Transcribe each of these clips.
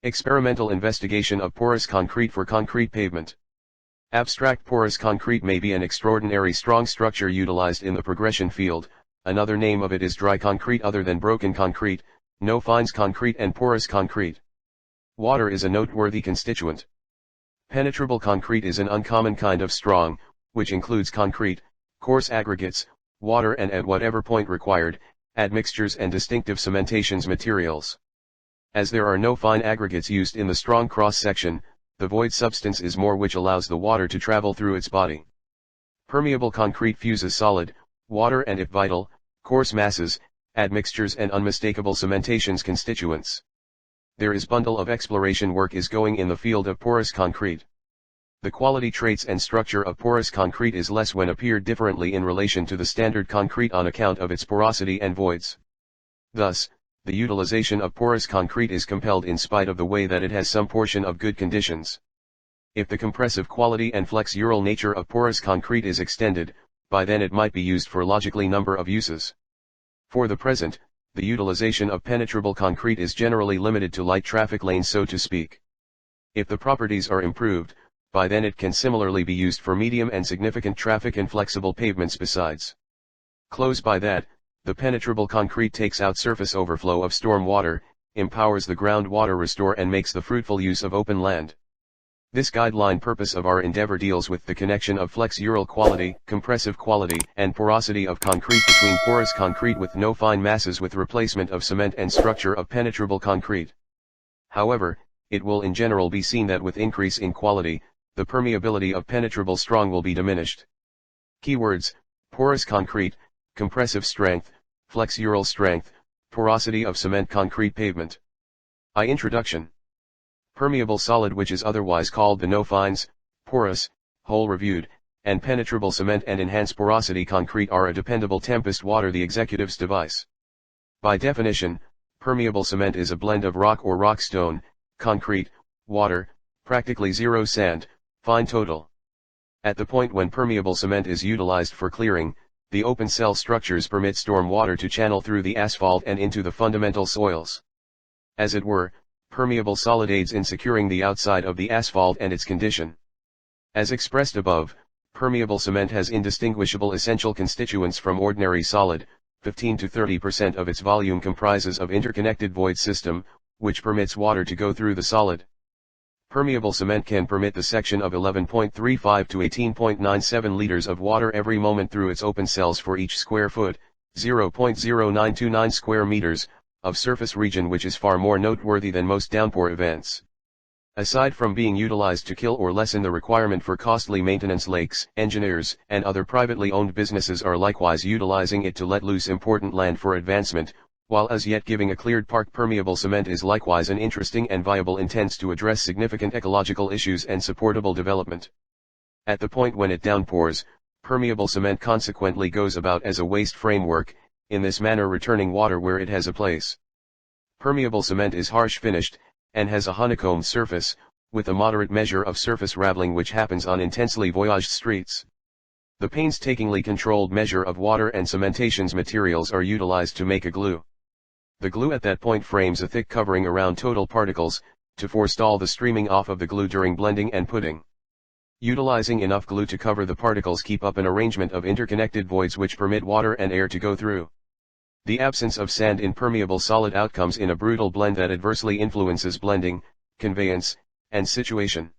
Experimental investigation of porous concrete for concrete pavement. Abstract porous concrete may be an extraordinary strong structure utilized in the progression field. Another name of it is dry concrete other than broken concrete, no fines concrete and porous concrete. Water is a noteworthy constituent. Penetrable concrete is an uncommon kind of strong, which includes concrete, coarse aggregates, water and at whatever point required, admixtures and distinctive cementations materials. As there are no fine aggregates used in the strong cross-section, the void substance is more which allows the water to travel through its body. Permeable concrete fuses solid, water and if vital, coarse masses, admixtures and unmistakable cementations constituents. There is bundle of exploration work is going in the field of porous concrete. The quality traits and structure of porous concrete is less when appeared differently in relation to the standard concrete on account of its porosity and voids. Thus, the utilization of porous concrete is compelled in spite of the way that it has some portion of good conditions. If the compressive quality and flexural nature of porous concrete is extended, by then it might be used for logically number of uses. For the present, the utilization of penetrable concrete is generally limited to light traffic lanes so to speak. If the properties are improved, by then it can similarly be used for medium and significant traffic and flexible pavements besides. Close by that, the penetrable concrete takes out surface overflow of storm water, empowers the groundwater restore and makes the fruitful use of open land. This guideline purpose of our endeavor deals with the connection of flexural quality, compressive quality, and porosity of concrete between porous concrete with no fine masses with replacement of cement and structure of penetrable concrete. However, it will in general be seen that with increase in quality, the permeability of penetrable strong will be diminished. Keywords: porous concrete, compressive strength, flexural strength, porosity of cement concrete pavement. Introduction. Permeable solid, which is otherwise called the no fines, porous, whole reviewed, and penetrable cement and enhanced porosity concrete are a dependable tempest water the executive's device. By definition, permeable cement is a blend of rock or rock stone, concrete, water, practically zero sand, fine total. At the point when permeable cement is utilized for clearing, the open cell structures permit storm water to channel through the asphalt and into the fundamental soils. As it were, permeable solid aids in securing the outside of the asphalt and its condition. As expressed above, permeable cement has indistinguishable essential constituents from ordinary solid. 15 to 30% of its volume comprises of interconnected void system, which permits water to go through the solid. Permeable cement can permit the section of 11.35 to 18.97 liters of water every moment through its open cells for each square foot, 0.0929 square meters, of surface region, which is far more noteworthy than most downpour events. Aside from being utilized to kill or lessen the requirement for costly maintenance, lakes, engineers, and other privately owned businesses are likewise utilizing it to let loose important land for advancement, while as yet giving a cleared park. Permeable cement is likewise an interesting and viable intents to address significant ecological issues and supportable development. At the point when it downpours, permeable cement consequently goes about as a waste framework, in this manner returning water where it has a place. Permeable cement is harsh finished, and has a honeycomb surface, with a moderate measure of surface raveling which happens on intensely voyaged streets. The painstakingly controlled measure of water and cementations materials are utilized to make a glue. The glue at that point frames a thick covering around total particles, to forestall the streaming off of the glue during blending and putting. Utilizing enough glue to cover the particles keep up an arrangement of interconnected voids which permit water and air to go through. The absence of sand in permeable solid outcomes in a brutal blend that adversely influences blending, conveyance, and situation.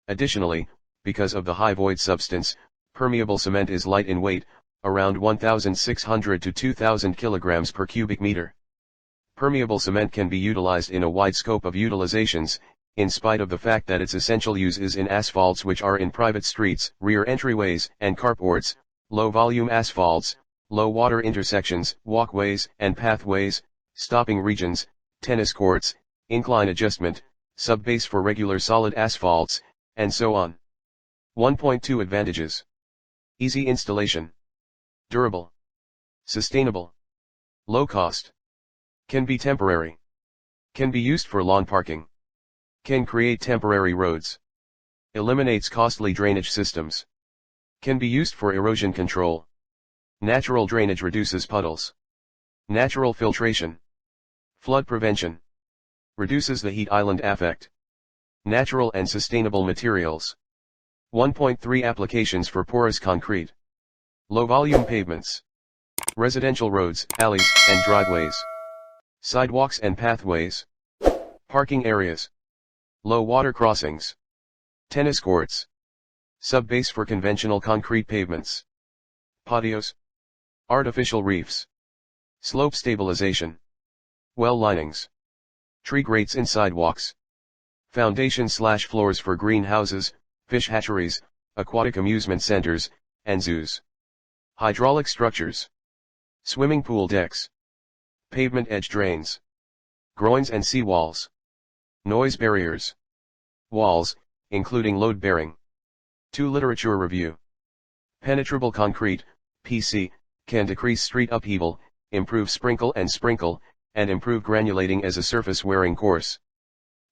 Additionally, because of the high void substance, permeable cement is light in weight, around 1,600 to 2,000 kilograms per cubic meter. Permeable cement can be utilized in a wide scope of utilizations, in spite of the fact that its essential use is in asphalts which are in private streets, rear entryways and carports, low-volume asphalts, low-water intersections, walkways and pathways, stopping regions, tennis courts, incline adjustment, subbase for regular solid asphalts, and so on. 1.2 Advantages. Easy installation. Durable. Sustainable. Low cost. Can be temporary. Can be used for lawn parking. Can create temporary roads. Eliminates costly drainage systems. Can be used for erosion control. Natural drainage reduces puddles. Natural filtration. Flood prevention. Reduces the heat island effect. Natural and sustainable materials. 1.3 Applications for porous concrete. Low-volume pavements. Residential roads, alleys, and driveways. Sidewalks and pathways. Parking areas. Low water crossings. Tennis courts. Subbase for conventional concrete pavements. Patios. Artificial reefs. Slope stabilization. Well linings. Tree grates in sidewalks. Foundation/floors for greenhouses, fish hatcheries, aquatic amusement centers, and zoos. Hydraulic structures. Swimming pool decks. Pavement edge drains. Groins and seawalls. Noise barriers. Walls, including load-bearing. 2 Literature review. Penetrable concrete, PC, can decrease street upheaval, improve sprinkle, and improve granulating as a surface-wearing course.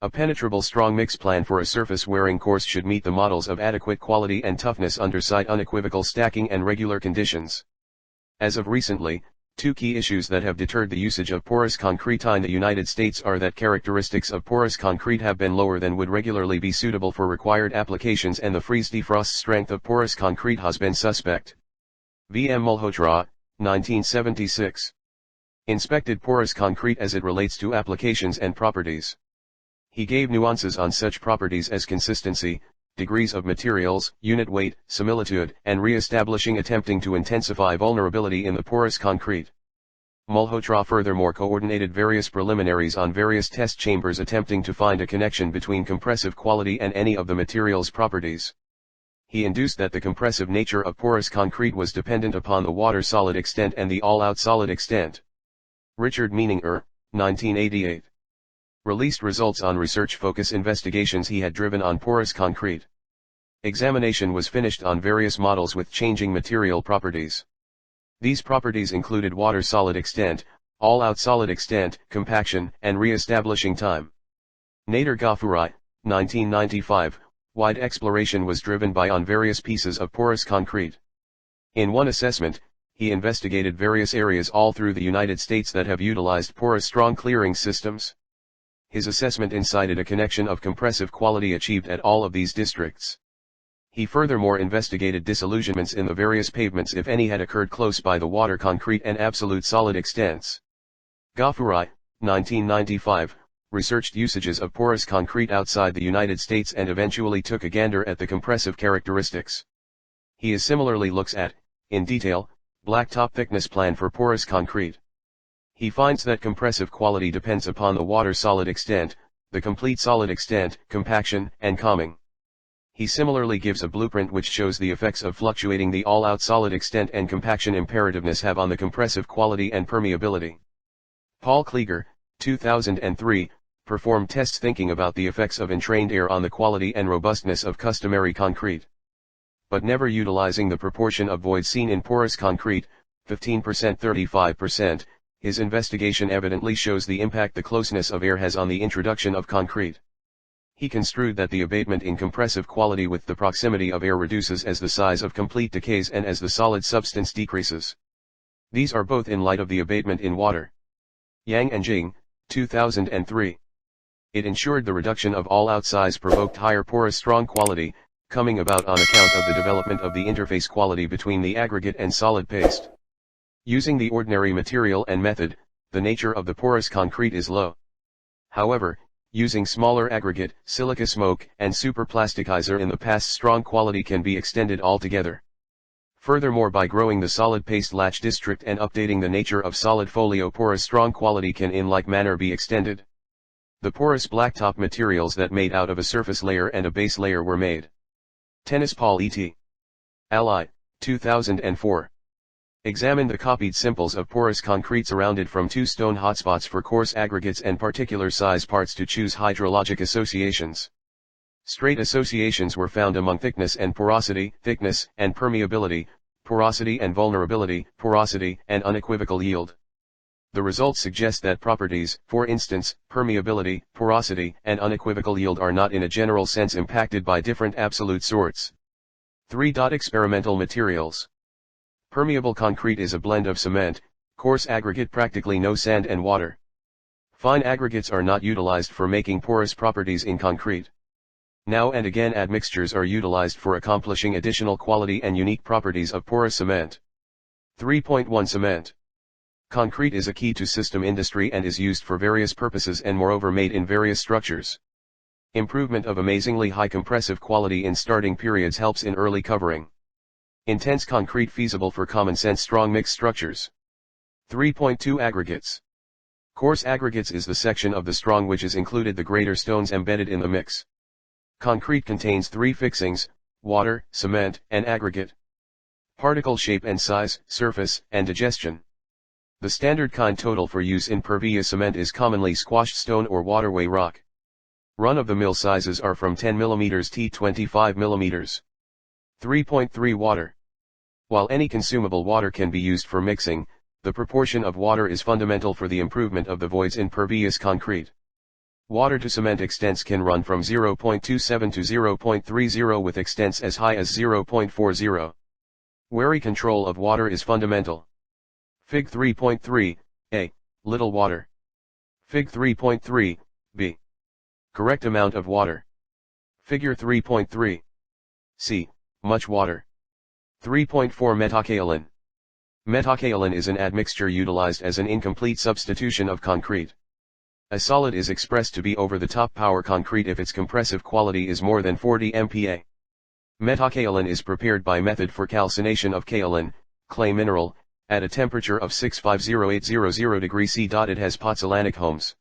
A penetrable strong mix plan for a surface-wearing course should meet the models of adequate quality and toughness under site unequivocal stacking and regular conditions. As of recently, 2 key issues that have deterred the usage of porous concrete in the United States are that characteristics of porous concrete have been lower than would regularly be suitable for required applications, and the freeze-defrost strength of porous concrete has been suspect. V. M. Malhotra, 1976. Inspected porous concrete as it relates to applications and properties. He gave nuances on such properties as consistency, degrees of materials, unit weight, similitude, and re-establishing, attempting to intensify vulnerability in the porous concrete. Malhotra furthermore coordinated various preliminaries on various test chambers attempting to find a connection between compressive quality and any of the material's properties. He induced that the compressive nature of porous concrete was dependent upon the water-solid extent and the all-out solid extent. Richard Meninger, 1988. Released results on research focus investigations he had driven on porous concrete. Examination was finished on various models with changing material properties. These properties included water solid extent, all-out solid extent, compaction, and re-establishing time. Nader Ghafouri, 1995, wide exploration was driven by on various pieces of porous concrete. In one assessment, he investigated various areas all through the United States that have utilized porous strong clearing systems. His assessment incited a connection of compressive quality achieved at all of these districts. He furthermore investigated disillusionments in the various pavements, if any, had occurred close by the water concrete and absolute solid extents. Ghafouri, 1995, researched usages of porous concrete outside the United States and eventually took a gander at the compressive characteristics. He similarly looks at, in detail, blacktop thickness plan for porous concrete. He finds that compressive quality depends upon the water solid extent, the complete solid extent, compaction, and calming. He similarly gives a blueprint which shows the effects of fluctuating the all-out solid extent and compaction imperativeness have on the compressive quality and permeability. Paul Klieger, 2003, performed tests thinking about the effects of entrained air on the quality and robustness of customary concrete. But never utilizing the proportion of void seen in porous concrete, 15% 35%, his investigation evidently shows the impact the closeness of air has on the introduction of concrete. He construed that the abatement in compressive quality with the proximity of air reduces as the size of complete decays and as the solid substance decreases. These are both in light of the abatement in water. Yang and Jing, 2003. It ensured the reduction of all-out size provoked higher porous strong quality, coming about on account of the development of the interface quality between the aggregate and solid paste. Using the ordinary material and method, the nature of the porous concrete is low. However, using smaller aggregate, silica smoke, and superplasticizer in the past, strong quality can be extended altogether. Furthermore, by growing the solid paste latch district and updating the nature of solid folio, porous strong quality can in like manner be extended. The porous blacktop materials that made out of a surface layer and a base layer were made. Tennis Paul et al. 2004. Examine the copied samples of porous concrete surrounded from 2 stone hotspots for coarse aggregates and particular size parts to choose hydrologic associations. Straight associations were found among thickness and porosity, thickness and permeability, porosity and vulnerability, porosity and unequivocal yield. The results suggest that properties, for instance, permeability, porosity, and unequivocal yield are not in a general sense impacted by different absolute sorts. 3. Experimental materials. Permeable concrete is a blend of cement, coarse aggregate, practically no sand, and water. Fine aggregates are not utilized for making porous properties in concrete. Now and again admixtures are utilized for accomplishing additional quality and unique properties of porous cement. 3.1 Cement. Concrete is a key to system industry and is used for various purposes and moreover made in various structures. Improvement of amazingly high compressive quality in starting periods helps in early covering. Intense concrete feasible for common sense strong mix structures. 3.2 Aggregates. Coarse aggregates is the section of the strong which is included the greater stones embedded in the mix. Concrete contains three fixings: water, cement, and aggregate. Particle shape and size, surface, and digestion. The standard kind total for use in pervious cement is commonly squashed stone or waterway rock. Run-of-the-mill sizes are from 10 mm to 25 mm. 3.3 Water. While any consumable water can be used for mixing, the proportion of water is fundamental for the improvement of the voids in pervious concrete. Water to cement extents can run from 0.27 to 0.30 with extents as high as 0.40. Wary control of water is fundamental. Fig 3.3, A. Little water. Fig 3.3, B. Correct amount of water. Figure 3.3. C. Much water. 3.4 Metakaolin. Metakaolin is an admixture utilized as an incomplete substitution of concrete. A solid is expressed to be over-the-top power concrete if its compressive quality is more than 40 MPa. Metakaolin is prepared by method for calcination of kaolin, clay mineral, at a temperature of 650-800 degrees C. It has pozzolanic homes.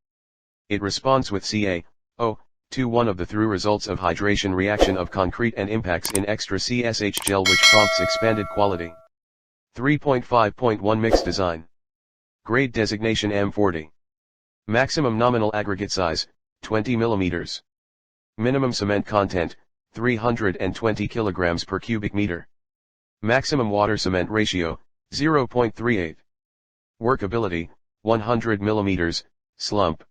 It responds with CaO to one of the through results of hydration reaction of concrete and impacts in extra CSH gel which prompts expanded quality. 3.5.1 Mix design. Grade designation M40. Maximum nominal aggregate size, 20 mm. Minimum cement content, 320 kg per cubic meter. Maximum water cement ratio, 0.38. Workability, 100 mm, slump.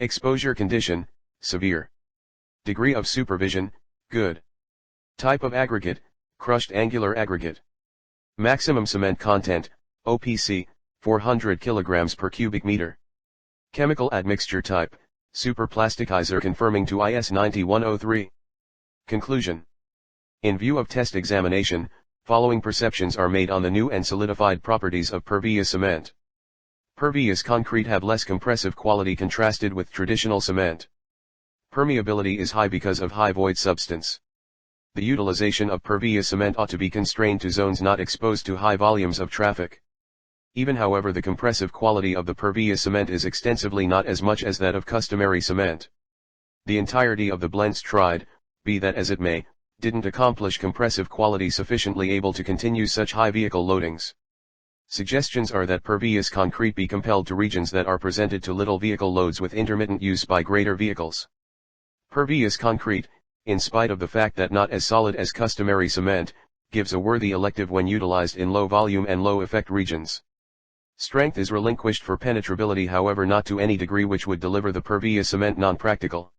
Exposure condition, severe. Degree of supervision, good. Type of aggregate, crushed angular aggregate. Maximum cement content, OPC, 400 kg per cubic meter. Chemical admixture type, superplasticizer confirming to IS 9103. Conclusion. In view of test examination, following perceptions are made on the new and solidified properties of pervious cement. Pervious concrete have less compressive quality contrasted with traditional cement. Permeability is high because of high void substance. The utilization of pervious cement ought to be constrained to zones not exposed to high volumes of traffic. Even however the compressive quality of the pervious cement is extensively not as much as that of customary cement. The entirety of the blends tried, be that as it may, didn't accomplish compressive quality sufficiently able to continue such high vehicle loadings. Suggestions are that pervious concrete be compelled to regions that are presented to little vehicle loads with intermittent use by greater vehicles. Pervious concrete, in spite of the fact that not as solid as customary cement, gives a worthy elective when utilized in low volume and low effect regions. Strength is relinquished for penetrability however not to any degree which would deliver the pervious cement non-practical.